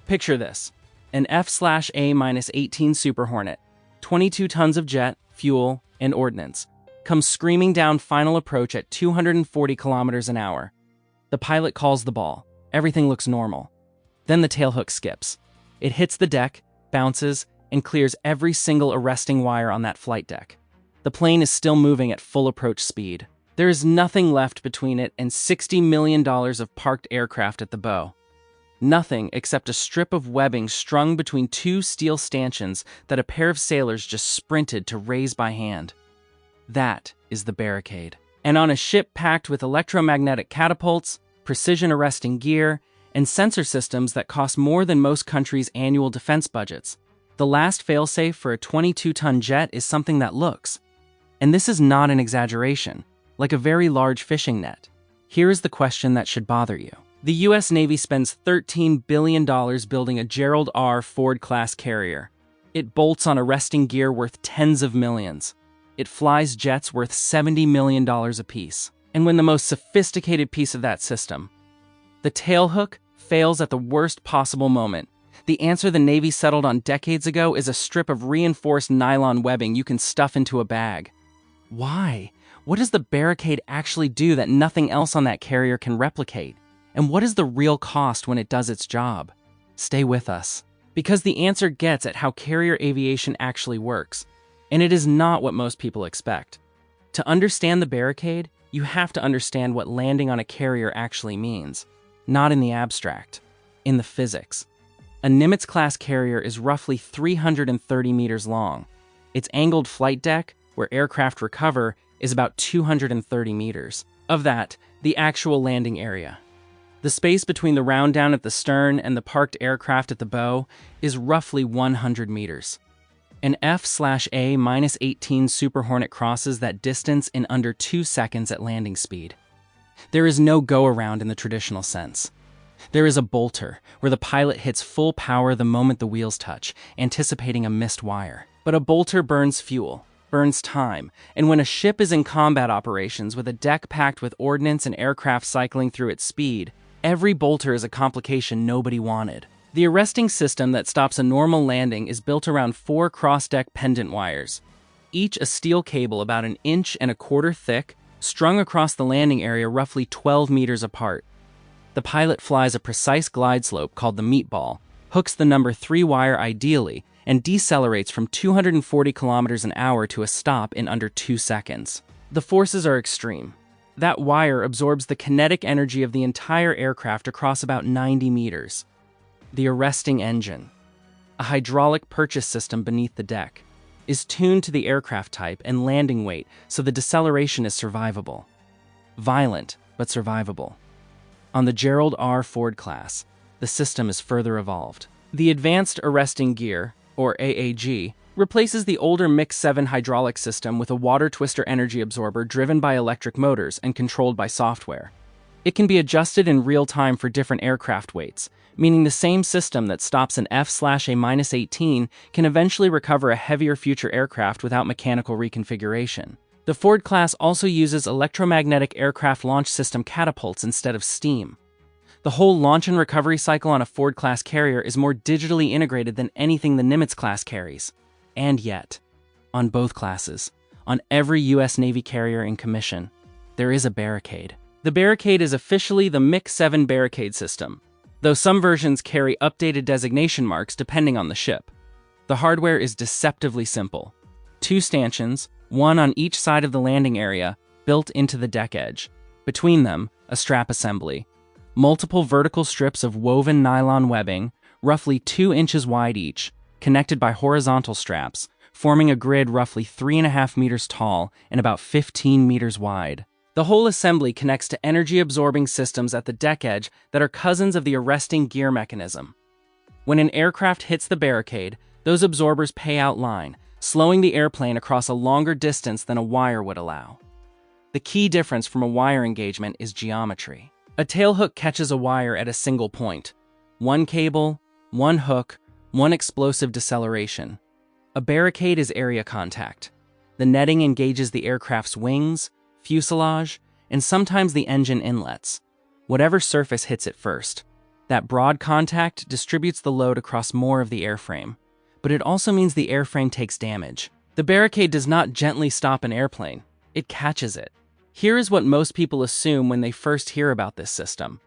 Picture this: an F/A-18 Super Hornet, 22 tons of jet, fuel, and ordnance, comes screaming down final approach at 240 kilometers an hour. The pilot calls the ball. Everything looks normal. Then the tailhook skips. It hits the deck, bounces, and clears every single arresting wire on that flight deck. The plane is still moving at full approach speed. There is nothing left between it and $60 million of parked aircraft at the bow. Nothing except a strip of webbing strung between two steel stanchions that a pair of sailors just sprinted to raise by hand. That is the Barricade. And on a ship packed with electromagnetic catapults, precision arresting gear, and sensor systems that cost more than most countries' annual defense budgets, the last failsafe for a 22-ton jet is something that looks, and this is not an exaggeration, like a very large fishing net. Here is the question that should bother you. The U.S. Navy spends $13 billion building a Gerald R Ford-class carrier. It bolts on arresting gear worth tens of millions. It flies jets worth $70 million apiece. And when the most sophisticated piece of that system, the tailhook, fails at the worst possible moment, the answer the Navy settled on decades ago is a strip of reinforced nylon webbing you can stuff into a bag. Why? What does the Barricade actually do that nothing else on that carrier can replicate? And what is the real cost when it does its job? Stay with us, because the answer gets at how carrier aviation actually works, and it is not what most people expect. To understand the Barricade, you have to understand what landing on a carrier actually means, not in the abstract, in the physics. A Nimitz-class carrier is roughly 330 meters long. Its angled flight deck, where aircraft recover, is about 230 meters. Of that, the actual landing area. The space between the round down at the stern and the parked aircraft at the bow is roughly 100 meters. An F/A-18 Super Hornet crosses that distance in under 2 seconds at landing speed. There is no go-around in the traditional sense. There is a bolter, where the pilot hits full power the moment the wheels touch, anticipating a missed wire. But a bolter burns fuel, burns time, and when a ship is in combat operations with a deck packed with ordnance and aircraft cycling through its speed, every bolter is a complication nobody wanted. The arresting system that stops a normal landing is built around 4 cross-deck pendant wires, each a steel cable about 1.25 inches thick, strung across the landing area roughly 12 meters apart. The pilot flies a precise glide slope called the meatball, hooks the number 3 wire ideally, and decelerates from 240 kilometers an hour to a stop in under 2 seconds. The forces are extreme. That wire absorbs the kinetic energy of the entire aircraft across about 90 meters. The arresting engine, a hydraulic purchase system beneath the deck, is tuned to the aircraft type and landing weight so the deceleration is survivable. Violent, but survivable. On the Gerald R Ford class, the system is further evolved. The Advanced Arresting Gear, or AAG, replaces the older Mix 7 hydraulic system with a water twister energy absorber driven by electric motors and controlled by software. It can be adjusted in real time for different aircraft weights, meaning the same system that stops an F/A-18 can eventually recover a heavier future aircraft without mechanical reconfiguration. The Ford class also uses electromagnetic aircraft launch system catapults instead of steam. The whole launch and recovery cycle on a Ford class carrier is more digitally integrated than anything the Nimitz class carries. And yet, on both classes, on every U.S. Navy carrier in commission, there is a Barricade. The Barricade is officially the Mix 7 Barricade system, though some versions carry updated designation marks depending on the ship. The hardware is deceptively simple. 2 stanchions, 1 on each side of the landing area, built into the deck edge. Between them, a strap assembly. Multiple vertical strips of woven nylon webbing, roughly 2 inches wide each, connected by horizontal straps, forming a grid roughly 3.5 meters tall and about 15 meters wide. The whole assembly connects to energy-absorbing systems at the deck edge that are cousins of the arresting gear mechanism. When an aircraft hits the Barricade, those absorbers pay out line, slowing the airplane across a longer distance than a wire would allow. The key difference from a wire engagement is geometry. A tailhook catches a wire at a single point. 1 cable, 1 hook, 1 explosive deceleration. A Barricade is area contact. The netting engages the aircraft's wings, fuselage, and sometimes the engine inlets, whatever surface hits it first. That broad contact distributes the load across more of the airframe, but it also means the airframe takes damage. The Barricade does not gently stop an airplane, it catches it. Here is what most people assume when they first hear about this system.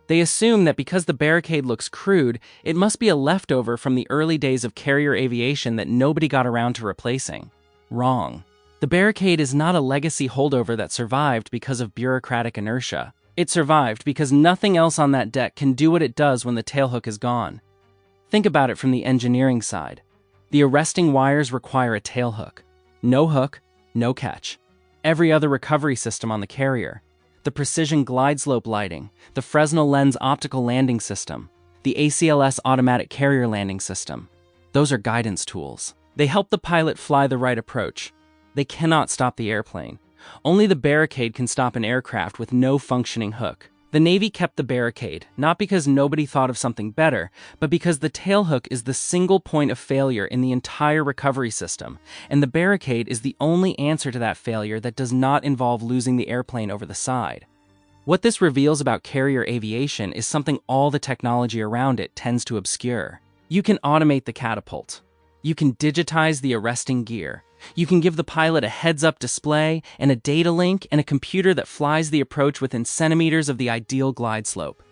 They assume that because the Barricade looks crude, it must be a leftover from the early days of carrier aviation that nobody got around to replacing. Wrong. The Barricade is not a legacy holdover that survived because of bureaucratic inertia. It survived because nothing else on that deck can do what it does when the tailhook is gone. Think about it from the engineering side. The arresting wires require a tailhook. No hook, no catch. Every other recovery system on the carrier. The precision glide slope lighting, the Fresnel lens optical landing system, the ACLS automatic carrier landing system. Those are guidance tools. They help the pilot fly the right approach. They cannot stop the airplane. Only the Barricade can stop an aircraft with no functioning hook. The Navy kept the Barricade, not because nobody thought of something better, but because the tailhook is the single point of failure in the entire recovery system, and the Barricade is the only answer to that failure that does not involve losing the airplane over the side. What this reveals about carrier aviation is something all the technology around it tends to obscure. You can automate the catapult. You can digitize the arresting gear. You can give the pilot a heads-up display and a data link and a computer that flies the approach within centimeters of the ideal glide slope.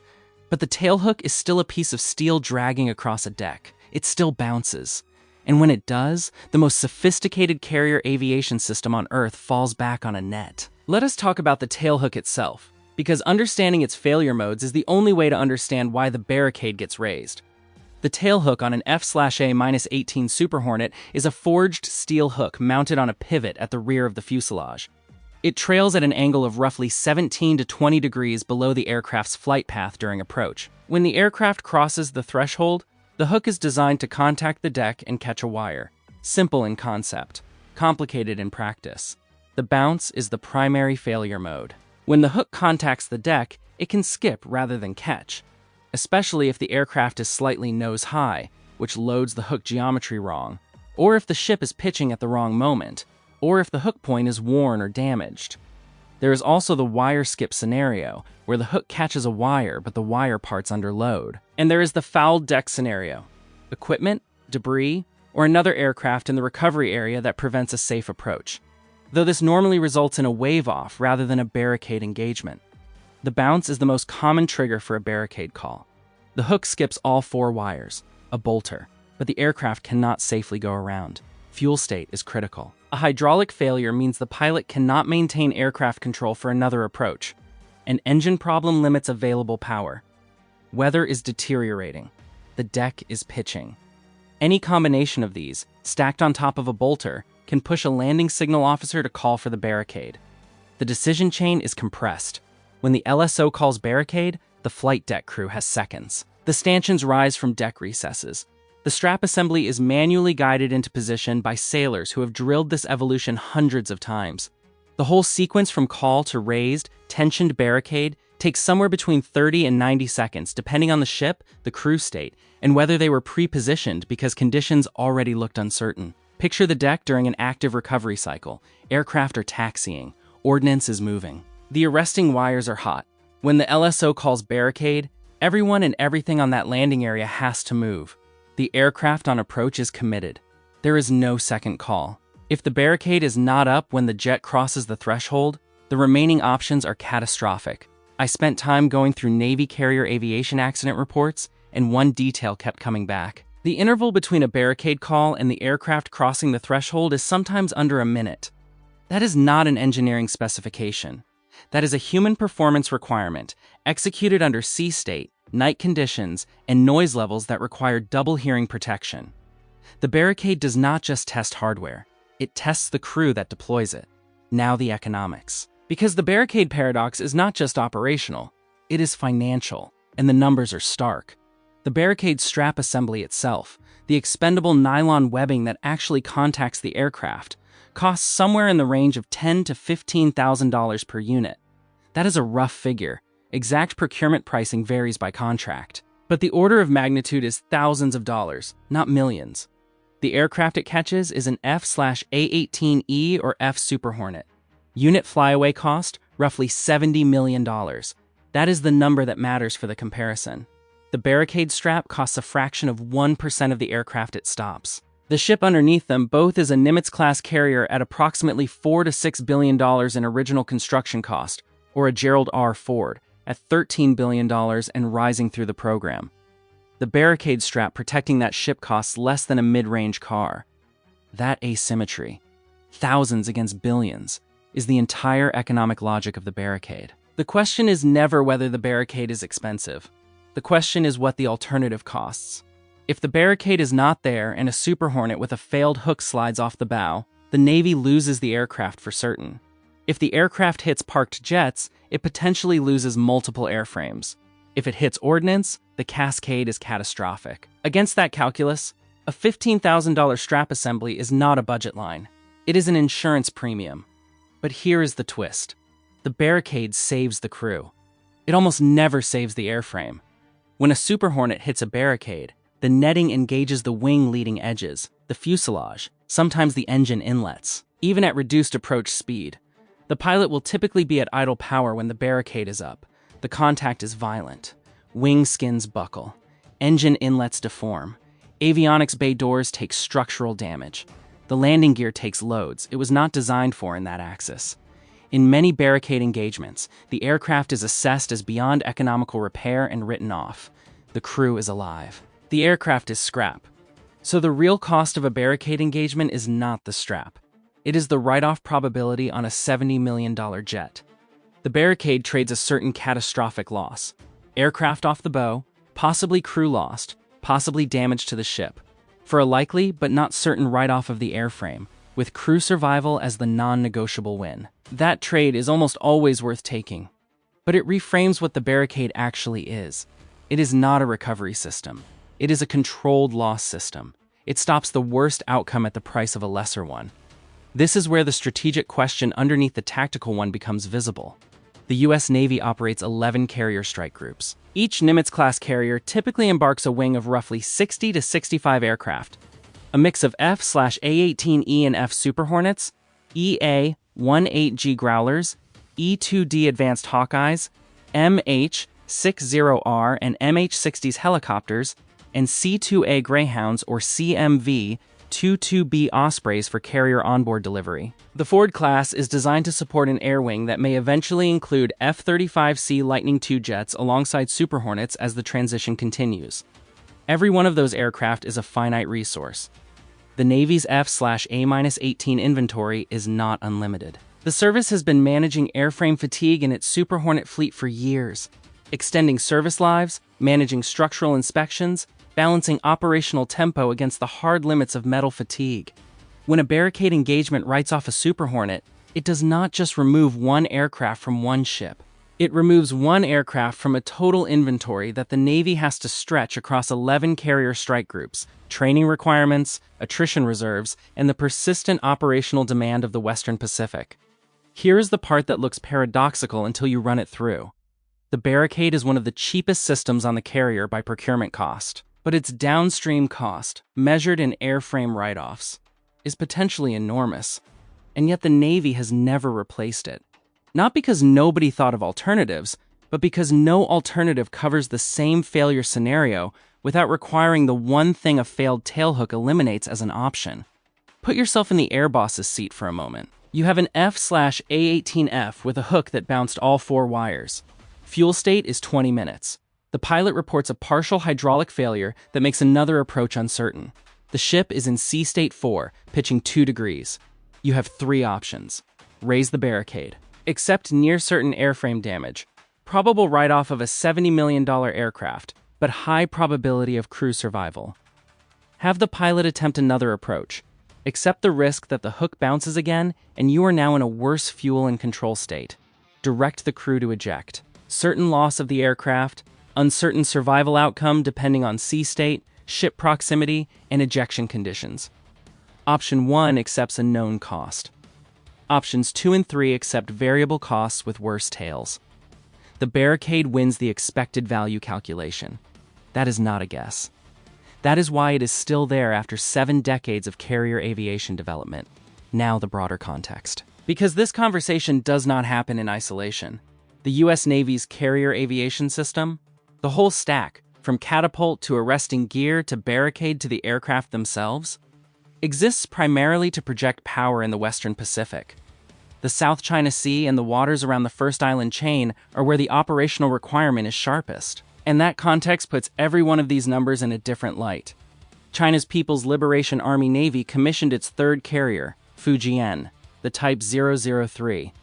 But the tailhook is still a piece of steel dragging across a deck. It still bounces. And when it does, the most sophisticated carrier aviation system on Earth falls back on a net. Let us talk about the tailhook itself, because understanding its failure modes is the only way to understand why the Barricade gets raised. The tailhook on an F/A-18 Super Hornet is a forged steel hook mounted on a pivot at the rear of the fuselage. It trails at an angle of roughly 17 to 20 degrees below the aircraft's flight path during approach. When the aircraft crosses the threshold, the hook is designed to contact the deck and catch a wire. Simple in concept, complicated in practice. The bounce is the primary failure mode. When the hook contacts the deck, it can skip rather than catch, especially if the aircraft is slightly nose-high, which loads the hook geometry wrong, or if the ship is pitching at the wrong moment, or if the hook point is worn or damaged. There is also the wire skip scenario, where the hook catches a wire but the wire part's under load. And there is the fouled deck scenario, equipment, debris, or another aircraft in the recovery area that prevents a safe approach, though this normally results in a wave-off rather than a Barricade engagement. The bounce is the most common trigger for a Barricade call. The hook skips all 4 wires, a bolter, but the aircraft cannot safely go around. Fuel state is critical. A hydraulic failure means the pilot cannot maintain aircraft control for another approach. An engine problem limits available power. Weather is deteriorating. The deck is pitching. Any combination of these, stacked on top of a bolter, can push a landing signal officer to call for the Barricade. The decision chain is compressed. When the LSO calls Barricade, the flight deck crew has seconds. The stanchions rise from deck recesses. The strap assembly is manually guided into position by sailors who have drilled this evolution hundreds of times. The whole sequence from call to raised, tensioned Barricade takes somewhere between 30 and 90 seconds, depending on the ship, the crew state, and whether they were pre-positioned because conditions already looked uncertain. Picture the deck during an active recovery cycle. Aircraft are taxiing. Ordnance is moving. The arresting wires are hot. When the LSO calls Barricade, everyone and everything on that landing area has to move. The aircraft on approach is committed. There is no second call. If the Barricade is not up when the jet crosses the threshold, the remaining options are catastrophic. I spent time going through Navy carrier aviation accident reports, and one detail kept coming back. The interval between a Barricade call and the aircraft crossing the threshold is sometimes under a minute. That is not an engineering specification. That is a human performance requirement, executed under sea state, night conditions, and noise levels that require double hearing protection. The Barricade does not just test hardware, it tests the crew that deploys it. Now the economics. Because the Barricade paradox is not just operational, it is financial, and the numbers are stark. The Barricade strap assembly itself, the expendable nylon webbing that actually contacts the aircraft, costs somewhere in the range of $10,000 to $15,000 per unit. That is a rough figure. Exact procurement pricing varies by contract. But the order of magnitude is thousands of dollars, not millions. The aircraft it catches is an F/A-18E or F Super Hornet. Unit flyaway cost, roughly $70 million. That is the number that matters for the comparison. The Barricade strap costs a fraction of 1% of the aircraft it stops. The ship underneath them both is a Nimitz-class carrier at approximately $4 to $6 billion in original construction cost, or a Gerald R. Ford at $13 billion and rising through the program. The Barricade strap protecting that ship costs less than a mid-range car. That asymmetry, thousands against billions, is the entire economic logic of the Barricade. The question is never whether the Barricade is expensive. The question is what the alternative costs. If the Barricade is not there and a Super Hornet with a failed hook slides off the bow, the Navy loses the aircraft for certain. If the aircraft hits parked jets, it potentially loses multiple airframes. If it hits ordnance, the cascade is catastrophic. Against that calculus, a $15,000 strap assembly is not a budget line. It is an insurance premium. But here is the twist. The Barricade saves the crew. It almost never saves the airframe. When a Super Hornet hits a Barricade, the netting engages the wing leading edges, the fuselage, sometimes the engine inlets, even at reduced approach speed. The pilot will typically be at idle power when the Barricade is up. The contact is violent. Wing skins buckle. Engine inlets deform. Avionics bay doors take structural damage. The landing gear takes loads it was not designed for in that axis. In many Barricade engagements, the aircraft is assessed as beyond economical repair and written off. The crew is alive. The aircraft is scrap. So the real cost of a Barricade engagement is not the strap. It is the write-off probability on a $70 million jet. The Barricade trades a certain catastrophic loss. Aircraft off the bow, possibly crew lost, possibly damage to the ship, for a likely but not certain write-off of the airframe, with crew survival as the non-negotiable win. That trade is almost always worth taking. But it reframes what the Barricade actually is. It is not a recovery system. It is a controlled loss system. It stops the worst outcome at the price of a lesser one. This is where the strategic question underneath the tactical one becomes visible. The U.S. Navy operates 11 carrier strike groups. Each Nimitz-class carrier typically embarks a wing of roughly 60 to 65 aircraft, a mix of F/A-18E and F Super Hornets, EA-18G Growlers, E-2D Advanced Hawkeyes, MH-60R and MH-60s helicopters, and C-2A Greyhounds or CMV-22B Ospreys for carrier onboard delivery. The Ford class is designed to support an air wing that may eventually include F-35C Lightning II jets alongside Super Hornets as the transition continues. Every one of those aircraft is a finite resource. The Navy's F/A-18 inventory is not unlimited. The service has been managing airframe fatigue in its Super Hornet fleet for years, extending service lives, managing structural inspections, balancing operational tempo against the hard limits of metal fatigue. When a Barricade engagement writes off a Super Hornet, it does not just remove one aircraft from one ship. It removes one aircraft from a total inventory that the Navy has to stretch across 11 carrier strike groups, training requirements, attrition reserves, and the persistent operational demand of the Western Pacific. Here is the part that looks paradoxical until you run it through. The Barricade is one of the cheapest systems on the carrier by procurement cost, but its downstream cost, measured in airframe write-offs, is potentially enormous, and yet the Navy has never replaced it. Not because nobody thought of alternatives, but because no alternative covers the same failure scenario without requiring the one thing a failed tailhook eliminates as an option. Put yourself in the Airboss's seat for a moment. You have an F/A-18F with a hook that bounced all 4 wires. Fuel state is 20 minutes. The pilot reports a partial hydraulic failure that makes another approach uncertain. The ship is in sea state 4, pitching 2 degrees. You have 3 options. Raise the Barricade. Accept near-certain airframe damage. Probable write-off of a $70 million aircraft, but high probability of crew survival. Have the pilot attempt another approach. Accept the risk that the hook bounces again, and you are now in a worse fuel and control state. Direct the crew to eject. Certain loss of the aircraft, uncertain survival outcome depending on sea state, ship proximity, and ejection conditions. Option 1 accepts a known cost. Options 2 and 3 accept variable costs with worse tails. The Barricade wins the expected value calculation. That is not a guess. That is why it is still there after 7 decades of carrier aviation development. Now the broader context. Because this conversation does not happen in isolation. The U.S. Navy's carrier aviation system, the whole stack, from catapult to arresting gear to barricade to the aircraft themselves, exists primarily to project power in the Western Pacific. The South China Sea and the waters around the First Island chain are where the operational requirement is sharpest. And that context puts every one of these numbers in a different light. China's People's Liberation Army Navy commissioned its third carrier, Fujian, the Type 003,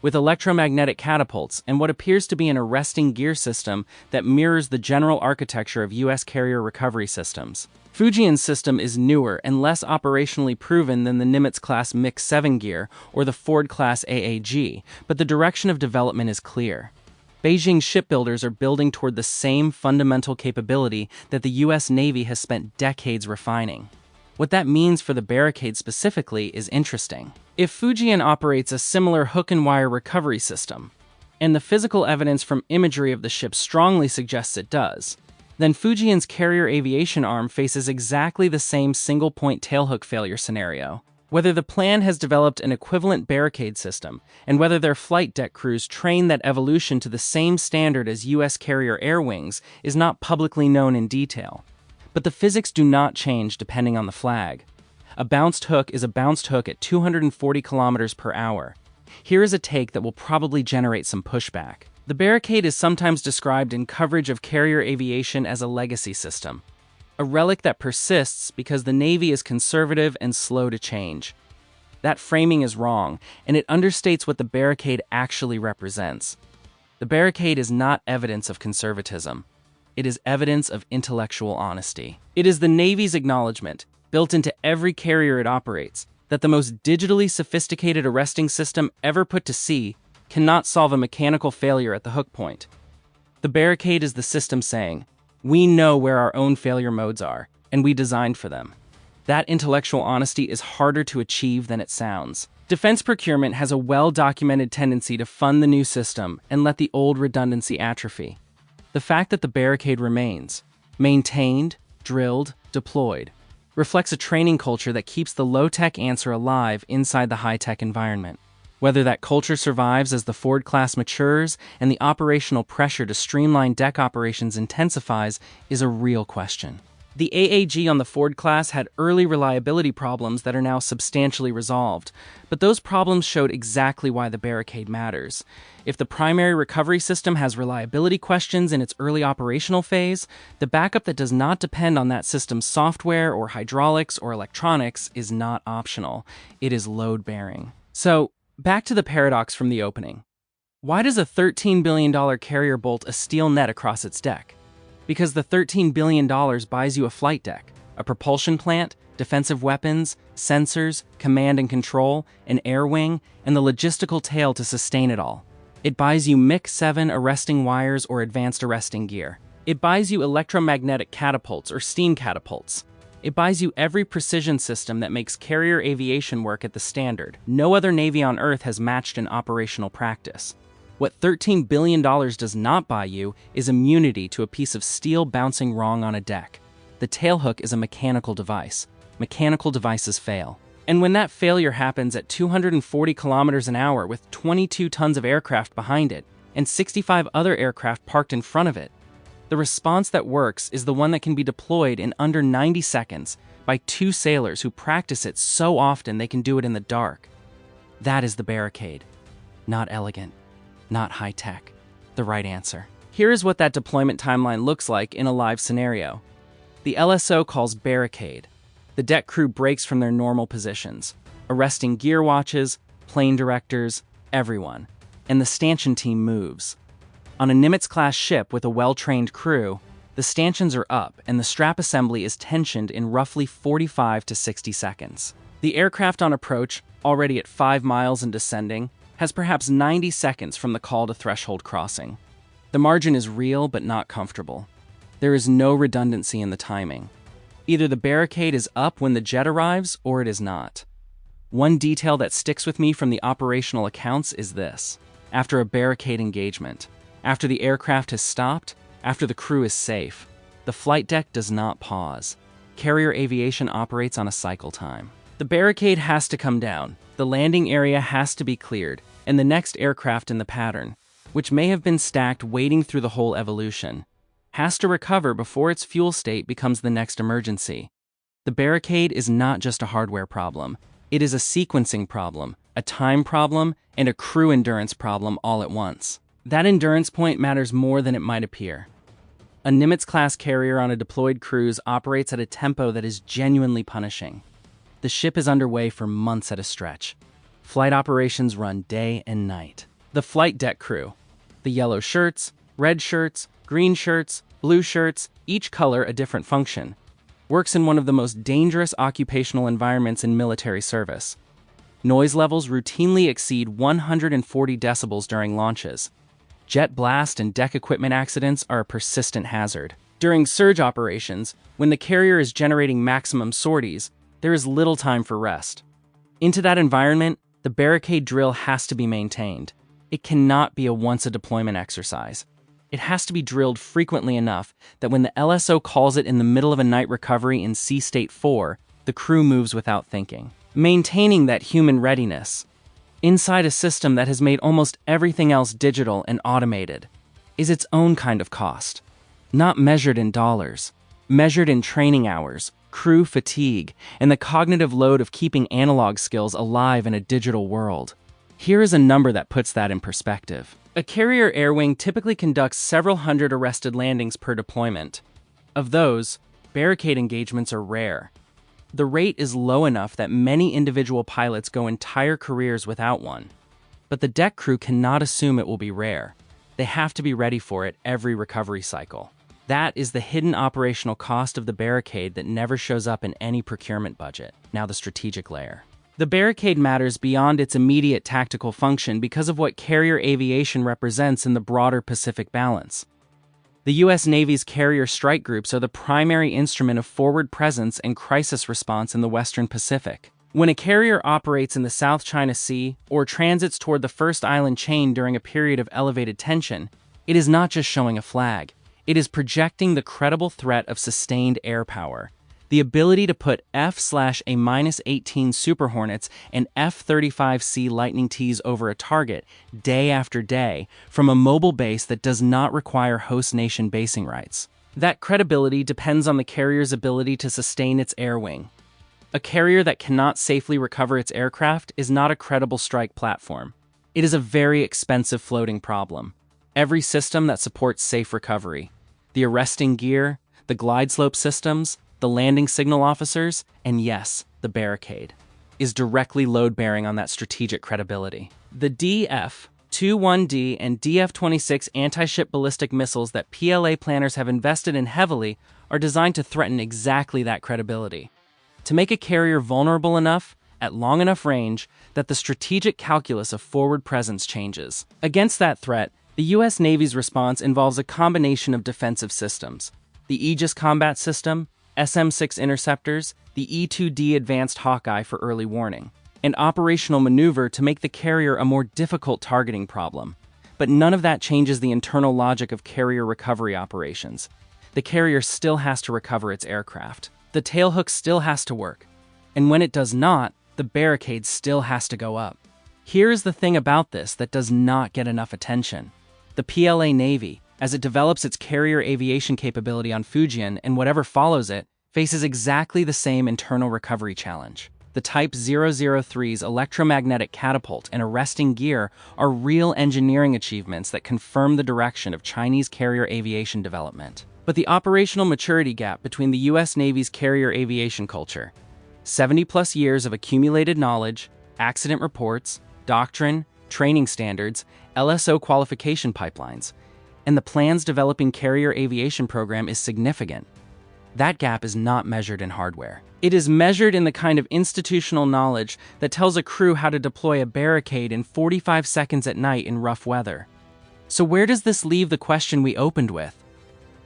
with electromagnetic catapults and what appears to be an arresting gear system that mirrors the general architecture of U.S. carrier recovery systems. Fujian's system is newer and less operationally proven than the Nimitz-class Mix-7 gear or the Ford-class AAG, but the direction of development is clear. Beijing shipbuilders are building toward the same fundamental capability that the U.S. Navy has spent decades refining. What that means for the Barricade specifically is interesting. If Fujian operates a similar hook-and-wire recovery system, and the physical evidence from imagery of the ship strongly suggests it does, then Fujian's carrier aviation arm faces exactly the same single-point tailhook failure scenario. Whether the plan has developed an equivalent Barricade system, and whether their flight deck crews train that evolution to the same standard as U.S. carrier air wings is not publicly known in detail. But the physics do not change depending on the flag. A bounced hook is a bounced hook at 240 kilometers per hour. Here is a take that will probably generate some pushback. The Barricade is sometimes described in coverage of carrier aviation as a legacy system, a relic that persists because the Navy is conservative and slow to change. That framing is wrong, and it understates what the Barricade actually represents. The Barricade is not evidence of conservatism. It is evidence of intellectual honesty. It is the Navy's acknowledgement, built into every carrier it operates, that the most digitally sophisticated arresting system ever put to sea cannot solve a mechanical failure at the hook point. The Barricade is the system saying, "We know where our own failure modes are, and we designed for them." That intellectual honesty is harder to achieve than it sounds. Defense procurement has a well-documented tendency to fund the new system and let the old redundancy atrophy. The fact that the Barricade remains, maintained, drilled, deployed, reflects a training culture that keeps the low-tech answer alive inside the high-tech environment. Whether that culture survives as the Ford class matures and the operational pressure to streamline deck operations intensifies is a real question. The AAG on the Ford class had early reliability problems that are now substantially resolved, but those problems showed exactly why the Barricade matters. If the primary recovery system has reliability questions in its early operational phase, the backup that does not depend on that system's software or hydraulics or electronics is not optional. It is load-bearing. So, back to the paradox from the opening. Why does a $13 billion carrier bolt a steel net across its deck? Because the $13 billion buys you a flight deck, a propulsion plant, defensive weapons, sensors, command and control, an air wing, and the logistical tail to sustain it all. It buys you Mix-7 arresting wires or advanced arresting gear. It buys you electromagnetic catapults or steam catapults. It buys you every precision system that makes carrier aviation work at the standard no other Navy on Earth has matched in operational practice. What $13 billion does not buy you is immunity to a piece of steel bouncing wrong on a deck. The tailhook is a mechanical device. Mechanical devices fail. And when that failure happens at 240 kilometers an hour with 22 tons of aircraft behind it and 65 other aircraft parked in front of it, the response that works is the one that can be deployed in under 90 seconds by two sailors who practice it so often they can do it in the dark. That is the Barricade. Not elegant. Not high-tech. The right answer. Here is what that deployment timeline looks like in a live scenario. The LSO calls Barricade. The deck crew breaks from their normal positions, arresting gear watches, plane directors, everyone. And the stanchion team moves. On a Nimitz-class ship with a well-trained crew, the stanchions are up and the strap assembly is tensioned in roughly 45 to 60 seconds. The aircraft on approach, already at 5 miles and descending, has perhaps 90 seconds from the call to threshold crossing. The margin is real but not comfortable. There is no redundancy in the timing. Either the Barricade is up when the jet arrives or it is not. One detail that sticks with me from the operational accounts is this. After a Barricade engagement, after the aircraft has stopped, after the crew is safe, the flight deck does not pause. Carrier aviation operates on a cycle time. The Barricade has to come down, the landing area has to be cleared, and the next aircraft in the pattern, which may have been stacked waiting through the whole evolution, has to recover before its fuel state becomes the next emergency. The Barricade is not just a hardware problem. It is a sequencing problem, a time problem, and a crew endurance problem all at once. That endurance point matters more than it might appear. A Nimitz-class carrier on a deployed cruise operates at a tempo that is genuinely punishing. The ship is underway for months at a stretch. Flight operations run day and night. The flight deck crew, the yellow shirts, red shirts, green shirts, blue shirts, each color a different function, works in one of the most dangerous occupational environments in military service. Noise levels routinely exceed 140 decibels during launches. Jet blast and deck equipment accidents are a persistent hazard. During surge operations, when the carrier is generating maximum sorties, there is little time for rest. Into that environment, the Barricade drill has to be maintained. It cannot be a once-a-deployment exercise. It has to be drilled frequently enough that when the LSO calls it in the middle of a night recovery in Sea State 4, the crew moves without thinking. Maintaining that human readiness, inside a system that has made almost everything else digital and automated, is its own kind of cost. Not measured in dollars, measured in training hours, crew fatigue, and the cognitive load of keeping analog skills alive in a digital world. Here is a number that puts that in perspective. A carrier air wing typically conducts several hundred arrested landings per deployment. Of those, Barricade engagements are rare. The rate is low enough that many individual pilots go entire careers without one. But the deck crew cannot assume it will be rare. They have to be ready for it every recovery cycle. That is the hidden operational cost of the Barricade that never shows up in any procurement budget. Now the strategic layer. The Barricade matters beyond its immediate tactical function because of what carrier aviation represents in the broader Pacific balance. The U.S. Navy's carrier strike groups are the primary instrument of forward presence and crisis response in the Western Pacific. When a carrier operates in the South China Sea or transits toward the first island chain during a period of elevated tension, it is not just showing a flag. It is projecting the credible threat of sustained air power. The ability to put F/A-18 Super Hornets and F-35C Lightning Ts over a target day after day from a mobile base that does not require host nation basing rights. That credibility depends on the carrier's ability to sustain its air wing. A carrier that cannot safely recover its aircraft is not a credible strike platform. It is a very expensive floating problem. Every system that supports safe recovery, the arresting gear, the glide slope systems, the landing signal officers, and yes, the Barricade, is directly load-bearing on that strategic credibility. The DF-21D and DF-26 anti-ship ballistic missiles that PLA planners have invested in heavily are designed to threaten exactly that credibility. To make a carrier vulnerable enough, at long enough range, that the strategic calculus of forward presence changes. Against that threat, the U.S. Navy's response involves a combination of defensive systems: the Aegis Combat System, SM-6 interceptors, the E-2D Advanced Hawkeye for early warning, and operational maneuver to make the carrier a more difficult targeting problem. But none of that changes the internal logic of carrier recovery operations. The carrier still has to recover its aircraft. The tailhook still has to work. And when it does not, the Barricade still has to go up. Here is the thing about this that does not get enough attention. The PLA Navy, as it develops its carrier aviation capability on Fujian and whatever follows it, faces exactly the same internal recovery challenge. The Type 003's electromagnetic catapult and arresting gear are real engineering achievements that confirm the direction of Chinese carrier aviation development. But the operational maturity gap between the U.S. Navy's carrier aviation culture, 70-plus years of accumulated knowledge, accident reports, doctrine, training standards, LSO qualification pipelines, and the plans developing carrier aviation program is significant. That gap is not measured in hardware. It is measured in the kind of institutional knowledge that tells a crew how to deploy a Barricade in 45 seconds at night in rough weather. So where does this leave the question we opened with?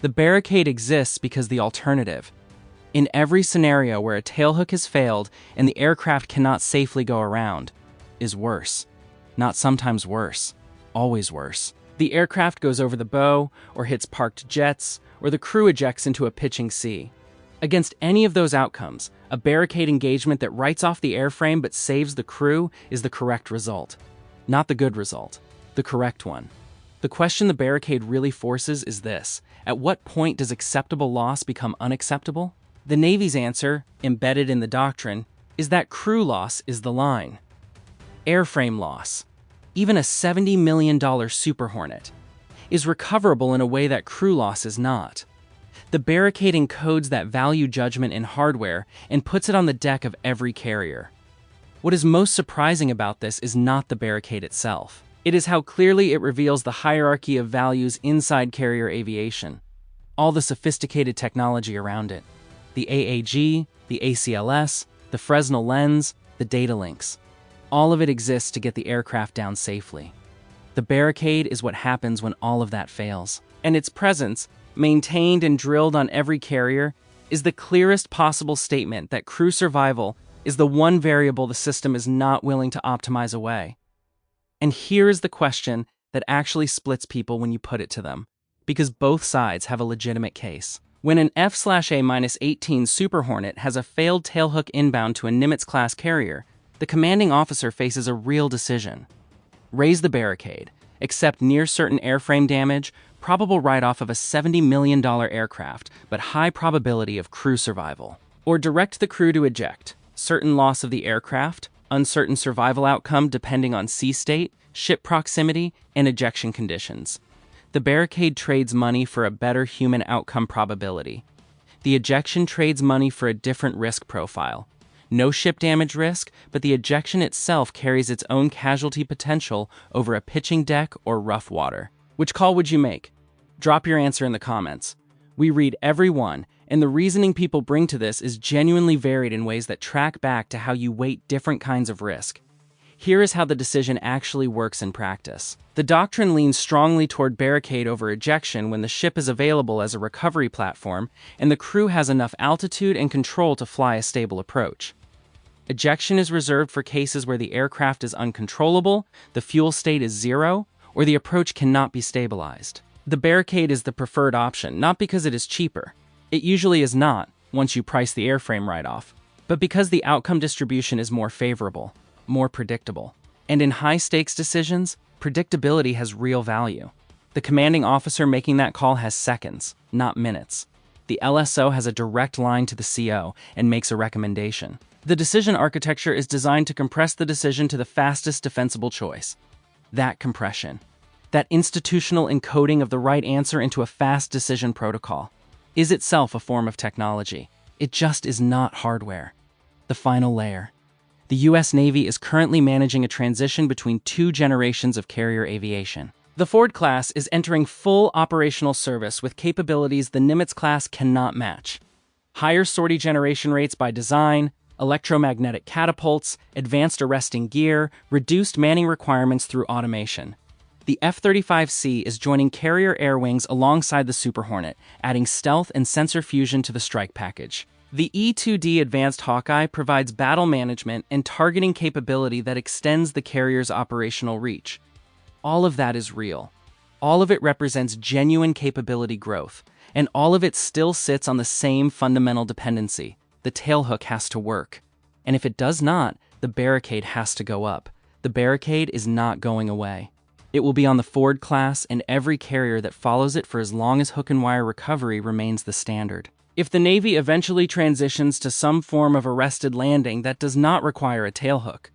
The Barricade exists because the alternative. In every scenario where a tailhook has failed and the aircraft cannot safely go around, is worse. Not sometimes worse, always worse. The aircraft goes over the bow, or hits parked jets, or the crew ejects into a pitching sea. Against any of those outcomes, a Barricade engagement that writes off the airframe but saves the crew is the correct result. Not the good result, the correct one. The question the Barricade really forces is this: at what point does acceptable loss become unacceptable? The Navy's answer, embedded in the doctrine, is that crew loss is the line. Airframe loss, even a $70 million Super Hornet, is recoverable in a way that crew loss is not. The Barricade encodes that value judgment in hardware and puts it on the deck of every carrier. What is most surprising about this is not the Barricade itself. It is how clearly it reveals the hierarchy of values inside carrier aviation, all the sophisticated technology around it. The AAG, the ACLS, the Fresnel lens, the data links. All of it exists to get the aircraft down safely. The Barricade is what happens when all of that fails. And its presence, maintained and drilled on every carrier, is the clearest possible statement that crew survival is the one variable the system is not willing to optimize away. And here is the question that actually splits people when you put it to them, because both sides have a legitimate case. When an F/A-18 Super Hornet has a failed tailhook inbound to a Nimitz-class carrier, the commanding officer faces a real decision. Raise the Barricade, accept near-certain airframe damage, probable write-off of a $70 million aircraft, but high probability of crew survival. Or direct the crew to eject, certain loss of the aircraft, uncertain survival outcome depending on sea state, ship proximity, and ejection conditions. The Barricade trades money for a better human outcome probability. The ejection trades money for a different risk profile. No ship damage risk, but the ejection itself carries its own casualty potential over a pitching deck or rough water. Which call would you make? Drop your answer in the comments. We read every one, and the reasoning people bring to this is genuinely varied in ways that track back to how you weight different kinds of risk. Here is how the decision actually works in practice. The doctrine leans strongly toward Barricade over ejection when the ship is available as a recovery platform and the crew has enough altitude and control to fly a stable approach. Ejection is reserved for cases where the aircraft is uncontrollable, the fuel state is zero, or the approach cannot be stabilized. The Barricade is the preferred option, not because it is cheaper. It usually is not, once you price the airframe write-off, but because the outcome distribution is more favorable, more predictable. And in high-stakes decisions, predictability has real value. The commanding officer making that call has seconds, not minutes. The LSO has a direct line to the CO and makes a recommendation. The decision architecture is designed to compress the decision to the fastest defensible choice. That compression, that institutional encoding of the right answer into a fast decision protocol, is itself a form of technology. It just is not hardware. The final layer. The U.S. Navy is currently managing a transition between two generations of carrier aviation. The Ford class is entering full operational service with capabilities the Nimitz-class cannot match. Higher sortie generation rates by design, electromagnetic catapults, advanced arresting gear, reduced manning requirements through automation. The F-35C is joining carrier air wings alongside the Super Hornet, adding stealth and sensor fusion to the strike package. The E-2D Advanced Hawkeye provides battle management and targeting capability that extends the carrier's operational reach. All of that is real. All of it represents genuine capability growth, and all of it still sits on the same fundamental dependency. The tailhook has to work. And if it does not, the Barricade has to go up. The Barricade is not going away. It will be on the Ford class and every carrier that follows it for as long as hook and wire recovery remains the standard. If the Navy eventually transitions to some form of arrested landing that does not require a tailhook,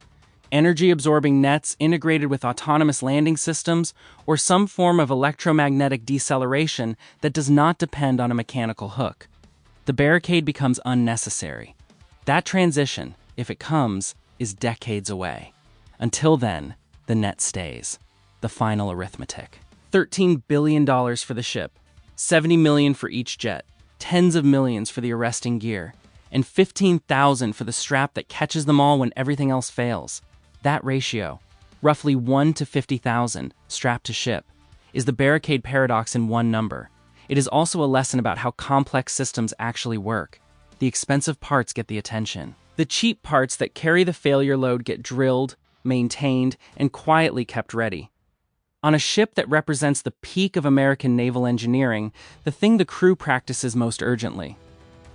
energy-absorbing nets integrated with autonomous landing systems, or some form of electromagnetic deceleration that does not depend on a mechanical hook, the Barricade becomes unnecessary. That transition, if it comes, is decades away. Until then, the net stays. The final arithmetic. $13 billion for the ship, $70 million for each jet, tens of millions for the arresting gear, and $15,000 for the strap that catches them all when everything else fails. That ratio, roughly 1 to 50,000 strapped to ship, is the Barricade paradox in one number. It is also a lesson about how complex systems actually work. The expensive parts get the attention. The cheap parts that carry the failure load get drilled, maintained, and quietly kept ready. On a ship that represents the peak of American naval engineering, the thing the crew practices most urgently,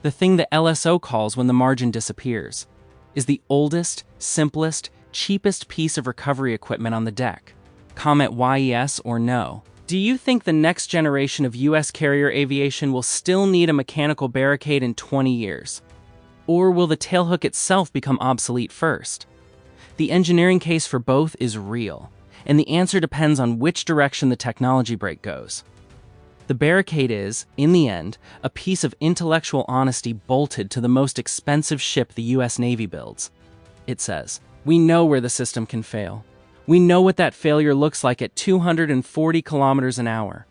the thing the LSO calls when the margin disappears, is the oldest, simplest, cheapest piece of recovery equipment on the deck. Comment YES or no. Do you think the next generation of U.S. carrier aviation will still need a mechanical barricade in 20 years? Or will the tailhook itself become obsolete first? The engineering case for both is real, and the answer depends on which direction the technology break goes. The barricade is, in the end, a piece of intellectual honesty bolted to the most expensive ship the U.S. Navy builds. It says, "We know where the system can fail. We know what that failure looks like at 240 kilometers an hour.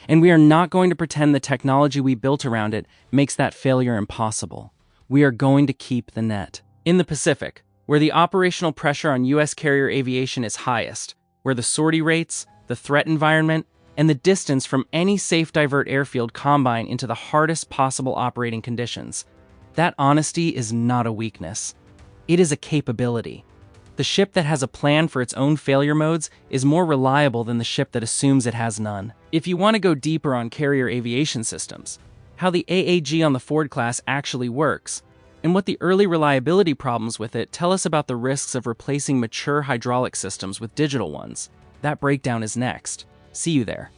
And we are not going to pretend the technology we built around it makes that failure impossible. We are going to keep the net." In the Pacific, where the operational pressure on U.S. carrier aviation is highest, where the sortie rates, the threat environment, and the distance from any safe divert airfield combine into the hardest possible operating conditions, that honesty is not a weakness. It is a capability. The ship that has a plan for its own failure modes is more reliable than the ship that assumes it has none. If you want to go deeper on carrier aviation systems, how the AAG on the Ford class actually works, and what the early reliability problems with it tell us about the risks of replacing mature hydraulic systems with digital ones, that breakdown is next. See you there.